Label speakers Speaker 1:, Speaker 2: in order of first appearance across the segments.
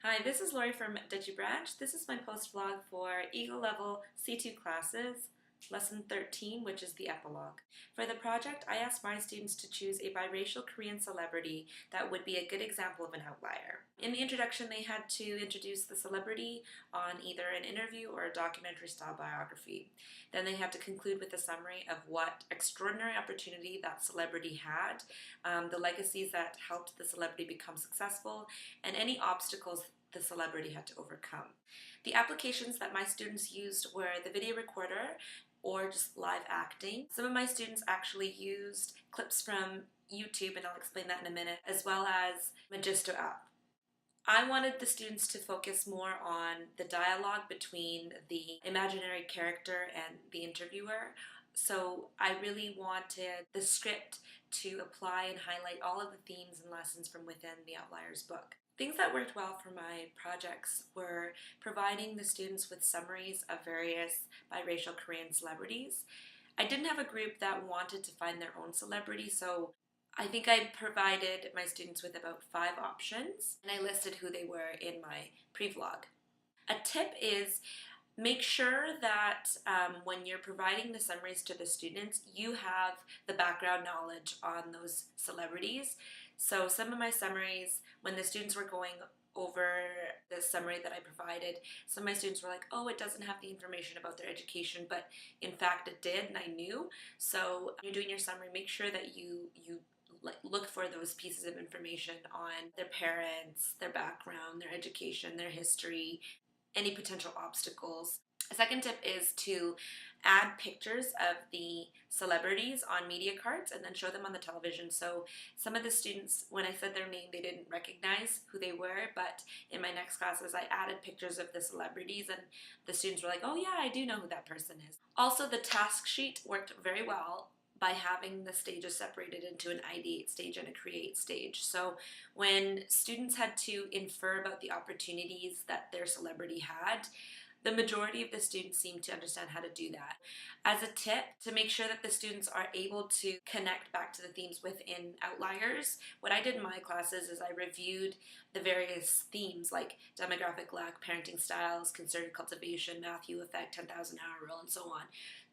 Speaker 1: Hi, this is Laurie from DigiBranch. This is my post vlog for Eagle Level C2 classes, Lesson 13, which is the epilogue. For the project, I asked my students to choose a biracial Korean celebrity that would be a good example of an outlier. In the introduction, they had to introduce the celebrity on either an interview or a documentary-style biography. Then they had to conclude with a summary of what extraordinary opportunity that celebrity had, the legacies that helped the celebrity become successful, and any obstacles the celebrity had to overcome. The applications that my students used were the video recorder or just live acting. Some of my students actually used clips from YouTube, and I'll explain that in a minute, as well as Magisto app. I wanted the students to focus more on the dialogue between the imaginary character and the interviewer. So I really wanted the script to apply and highlight all of the themes and lessons from within the Outliers book. Things that worked well for my projects were providing the students with summaries of various biracial Korean celebrities. I didn't have a group that wanted to find their own celebrity, so I think I provided my students with about 5 options, and I listed who they were in my pre-vlog. A tip is make sure that when you're providing the summaries to the students, you have the background knowledge on those celebrities. So some of my summaries, when the students were going over the summary that I provided, some of my students were like, oh, it doesn't have the information about their education, but in fact it did, and I knew. So when you're doing your summary, make sure that you look for those pieces of information on their parents, their background, their education, their history, any potential obstacles. A second tip is to add pictures of the celebrities on media cards and then show them on the television. So some of the students, when I said their name, they didn't recognize who they were, but in my next classes I added pictures of the celebrities and the students were like, oh yeah, I do know who that person is. Also, the task sheet worked very well by having the stages separated into an ideate stage and a create stage. So when students had to infer about the opportunities that their celebrity had, the majority of the students seemed to understand how to do that. As a tip, to make sure that the students are able to connect back to the themes within Outliers, what I did in my classes is I reviewed the various themes like demographic lack, parenting styles, concerted cultivation, Matthew effect, 10,000 hour rule, and so on.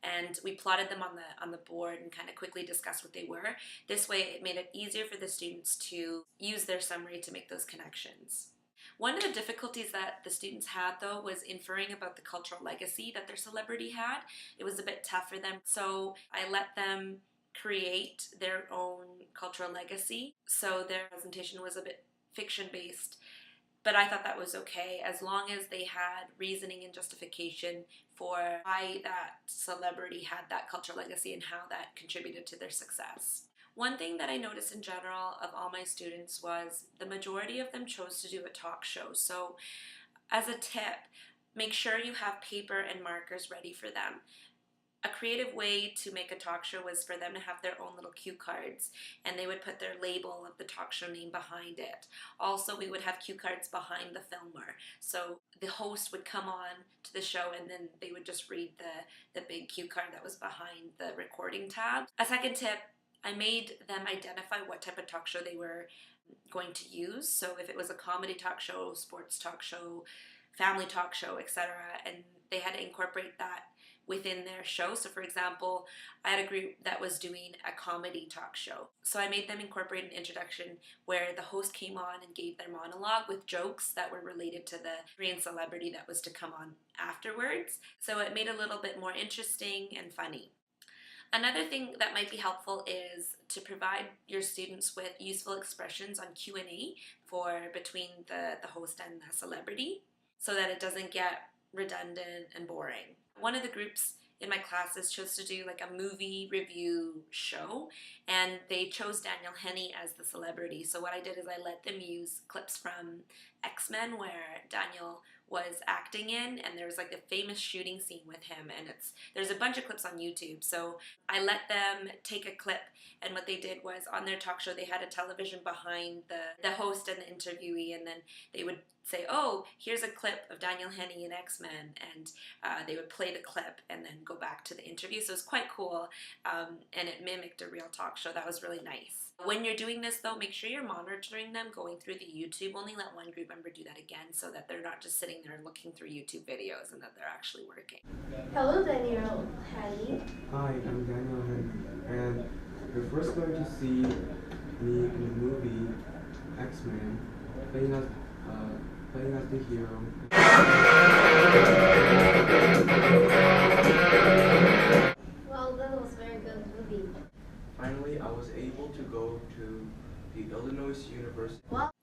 Speaker 1: And we plotted them on the board and kind of quickly discussed what they were. This way it made it easier for the students to use their summary to make those connections. One of the difficulties that the students had, though, was inferring about the cultural legacy that their celebrity had. It was a bit tough for them, so I let them create their own cultural legacy. So their presentation was a bit fiction-based, but I thought that was okay as long as they had reasoning and justification for why that celebrity had that cultural legacy and how that contributed to their success. One thing that I noticed in general of all my students was the majority of them chose to do a talk show. So as a tip, make sure you have paper and markers ready for them. A creative way to make a talk show was for them to have their own little cue cards, and they would put their label of the talk show name behind it. Also, we would have cue cards behind the filmer. So the host would come on to the show and then they would just read the big cue card that was behind the recording tab. A second tip, I made them identify what type of talk show they were going to use. So if it was a comedy talk show, sports talk show, family talk show, etc., and they had to incorporate that within their show. So for example, I had a group that was doing a comedy talk show. So I made them incorporate an introduction where the host came on and gave their monologue with jokes that were related to the Korean celebrity that was to come on afterwards. So it made it a little bit more interesting and funny. Another thing that might be helpful is to provide your students with useful expressions on Q&A for between the host and the celebrity so that it doesn't get redundant and boring. One of the groups in my classes chose to do like a movie review show, and they chose Daniel Henney as the celebrity. So what I did is I let them use clips from X-Men where Daniel was acting in, and there was like a famous shooting scene with him, and there's a bunch of clips on YouTube. So I let them take a clip, and what they did was on their talk show they had a television behind the host and the interviewee, and then they would say, oh, here's a clip of Daniel Henney in X-Men, and they would play the clip and then go back to the interview. So it was quite cool, and it mimicked a real talk show. That was really nice. When you're doing this though, make sure you're monitoring them going through the YouTube. Only let one group member do that again so that they're not just sitting there looking through YouTube videos and that they're actually working.
Speaker 2: Hello, Daniel. Hattie.
Speaker 3: Hi, I'm Daniel Henry, and you're first going to see me in the movie X-Men, playing as the hero.
Speaker 2: Well, that was a very good movie.
Speaker 3: Finally, I was able to go to the Illinois University.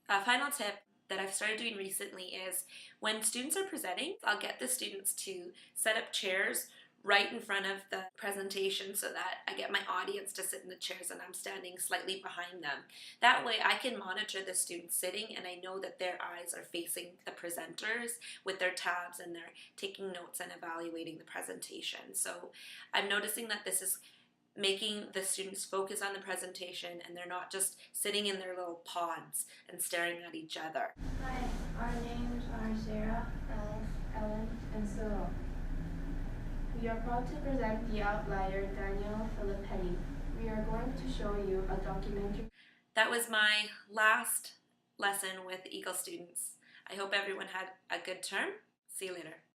Speaker 1: A final tip that I've started doing recently is when students are presenting, I'll get the students to set up chairs right in front of the presentation so that I get my audience to sit in the chairs and I'm standing slightly behind them. That way I can monitor the students sitting and I know that their eyes are facing the presenters with their tabs and they're taking notes and evaluating the presentation. So I'm noticing that this is making the students focus on the presentation and they're not just sitting in their little pods and staring at each other.
Speaker 4: Hi, our names are Sarah, Alice, Ellen, and Cyril. We are proud to present the outlier Daniel Filippetti. We are going to show you a documentary.
Speaker 1: That was my last lesson with Eagle students. I hope everyone had a good term. See you later.